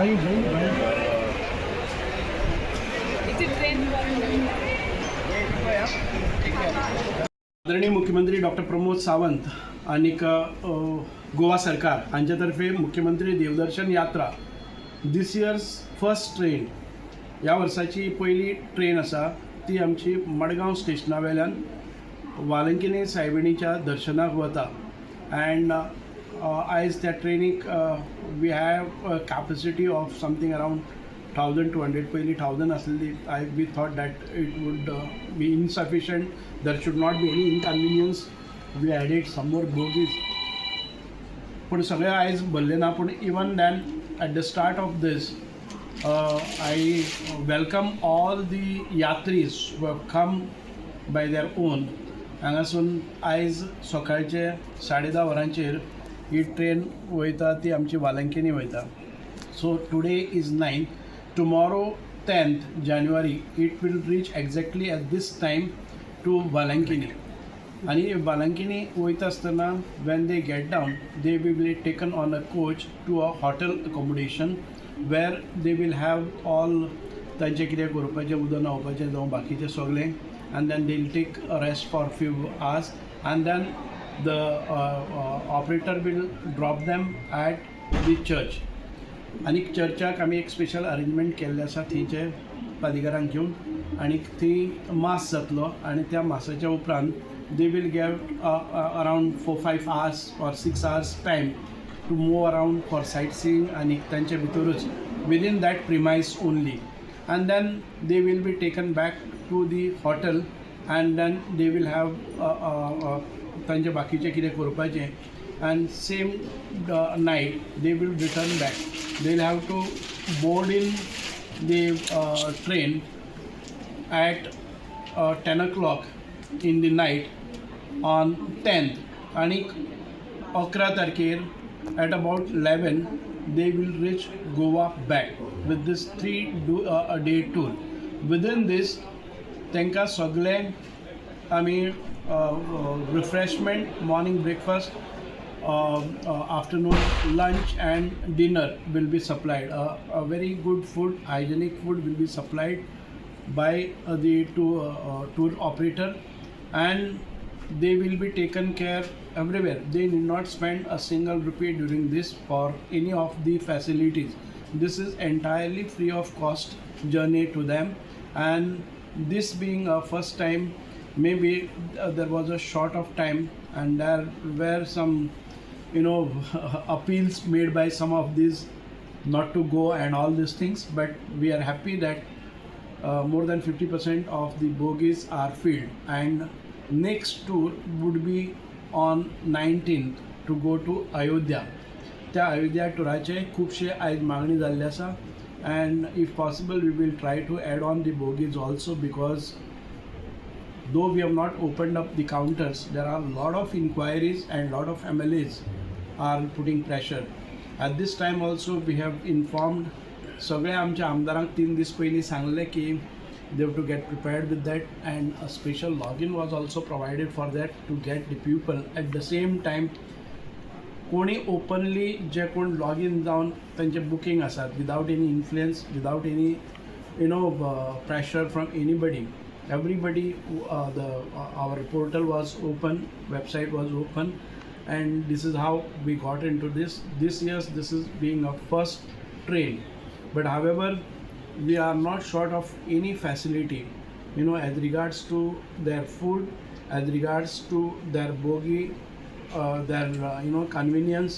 आदरणीय मुख्यमंत्री डॉक्टर प्रमोद सावंत आणि गोवा सरकार हांच्यातर्फे मुख्यमंत्री देवदर्शन यात्रा दिस इयर्स फर्स्ट ट्रेन ह्या वर्साची पहिली ट्रेन आसा ती आमची मडगांव स्टेशना वेल्यान वालंकिनी सायबिणीच्या दर्शनाक वता अँड आयज त्या ट्रेनीक we have capacity of something around 1200 पहिली 1000 आसली we thought that it would be insufficient there should not be any inconvenience we added some more bogies पण सगळे आयज भरले ना पण even then at the start of this I welcome all the yatris who have come by their own हांगासून आयज सकाळचे 10:30 वरांचेर ही ट्रेन वयता ती आमची वालंकिनी वयता so today is 9 tomorrow 10th January it will reach exactly at this time to Valankini. आणि वालंकिनी वयता आसतना when they get down they will be taken on a coach to a hotel accommodation where they will have all तांचे कितें करपाचें उदक न्हांवपाचें जावं बाकीचें सगळें and then they'll take a rest for few hours and then the operator will drop them at the church. आणि चर्चाक आमी एक स्पेशल अरेंजमेंट केल्लें आसा थंयचे पादिकारांक घेवन आणि थी मास जातलो आणि त्या मासाच्या उपरांत they will gave around 4-5 hours or 6 hours time to move around for sightseeing आणि तांचे भितरूच within that premise only and then they will be taken back to the hotel and then they will have तांचे बाकीचें कितें करपाचें and same night they will return back they will have to board in the train at 10 o'clock in the night on 10th आणि 11 तारखेर at about 11 they will reach Goa back with this 3-day tour. Within this तांकां सगळे आमी refreshment morning breakfast afternoon lunch and dinner will be supplied. A very good food, hygienic food will be supplied by the tour operator and they will be taken care everywhere. They need not spend a single rupee during this for any of the facilities. This is entirely free of cost journey to them, and this being a first time, maybe there was a short of time and there were some appeals made by some of these not to go and all these things, but we are happy that more than 50% of the bogies are filled and next tour would be on 19th to go to Ayodhya. त्या अयोध्या टुराचे खूबशे आयज मागणी जाल्ले आसा and if possible we will try to add on the bogies also because though we have not opened up the counters there are a lot of inquiries and lot of MLAs are putting pressure. At this time also we have informed सगळे आमच्या आमदारांक 3 दीस पयलीं सांगले की they have to get prepared with that and a special login was also provided for that to get the people at the same time कोणी openly जे कोण login जावन तांचे बुकींग आसात without any influence without any pressure from anybody everybody our portal was open, website was open and this is how we got into this year. This is being a first train. But however, we are not short of any facility, as regards to their food, as regards to their bogie, their convenience,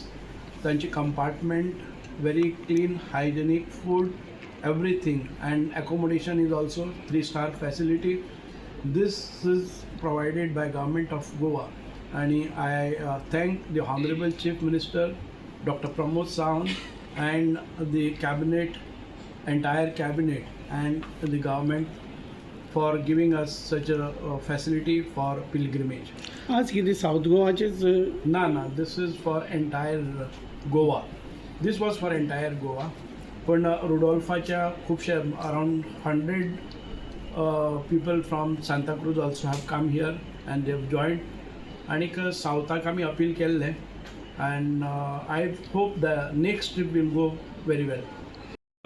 त्यांची compartment, very clean, hygienic food, everything, and accommodation is also 3-star facility. This is provided by Government of Goa, and I thank the Honorable Chief Minister, Dr. Pramod Sawant, and the cabinet, entire cabinet and the government for giving us such a facility for pilgrimage. आज किती south गोवाचेच ना this is for entire Goa. This was for entire Goa. पण रुडोल्फाच्या खूपशे around 100 people from Santa Cruz also have come here and they have joined. आणि साऊथाक आमी appeal केल्ले and I hope the next trip will go very well.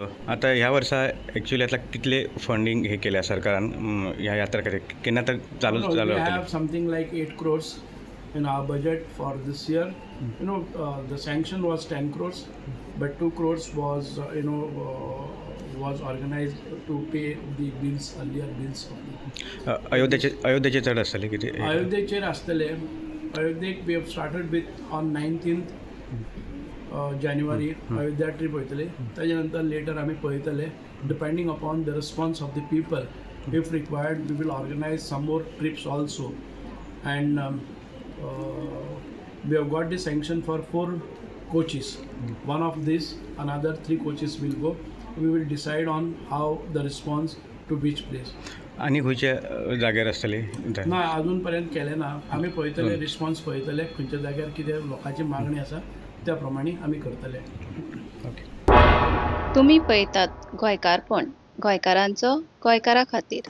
आता ह्या वर्सा actually आता कितले funding हे केल्या सरकारान ह्या यात्रा खातीर केन्ना तक चालू We have जातले something like 8 crores in our budget for this year. The sanction was 10 crores, but 2 crores was, was organized to pay the bills, earlier bills. अयोध्येचे चड आसतले कितें अयोध्येचेर आसतले. अयोध्येक we have started with on 19th January अयोध्या trip वयतले. ताजे नंतर लेटर आमी पळयतले. Depending upon the response of the people, if required, we will organize some more trips also. And we have got the sanction for 4 coaches. One of these, another 3 coaches will go. We will decide on how the response to which place. आनी खंयच्या जाग्यार आसतली ना अजून पर्यंत केले ना. आमी पळयतले रिस्पॉन्स पळयतले खंयच्या जाग्यार कितें लोकांची मागणी आसा त्या प्रमाणे आमी करतले. ओके तुम्ही पळयतात गोंयकारपण गोंयकारांचो गोंयकारा खातीर.